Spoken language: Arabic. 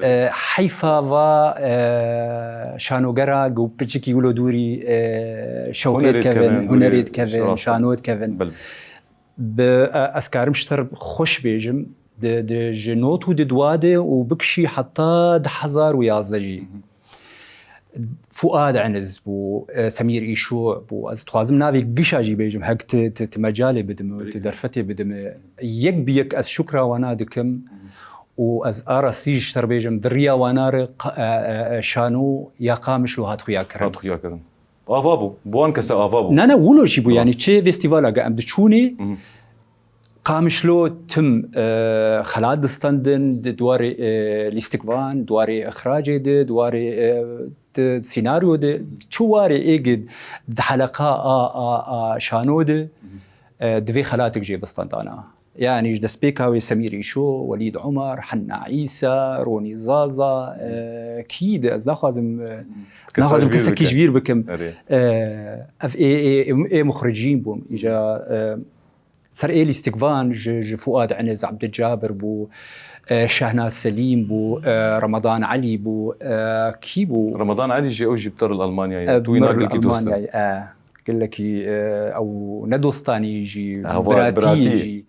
حیفاوا شانوگرا گو پچکی ولو دوری شوکت کردن هنریت کردن شانوت کردن به اسکارم شتر خوش بیجم د جنوت و دواده و بکشی حتی 10,011 جی فؤاد عنز بو سمير إيشوع بو از توازم ناوي قشاجي بيجم هك تمجالي بدم تدرفتي بدم يك بيك از شكرا وانا دكم و از ارسيج شتر بيجم دريا وانا شانو يا قامش وهات خويا كرم افابو بوان كسا افابو نانا ولو جيبو يعني تشي فيستيفالا قام دشوني قامشلو تم خلاد دستندن دواري الاستقبال دواري اخراجي دواري سيناريو ده شواري ايجد حلقة شانود دفي خلاتك جي بستندانا يعني جد سبيكاوي سمير إيشو وليد عمر حنا عيسى روني زازا كيد از ناخذم كسا كبير بكم اف اي مخرجين بوم اجا سر ايه الاستقبال فؤاد عنز عبد الجابر بو شهناز سليم بو رمضان علي بو كي بو رمضان علي جي اوجي بتر الالمانيا تو يناقل دوستان قال لك او ندوستاني يجي براتي يجي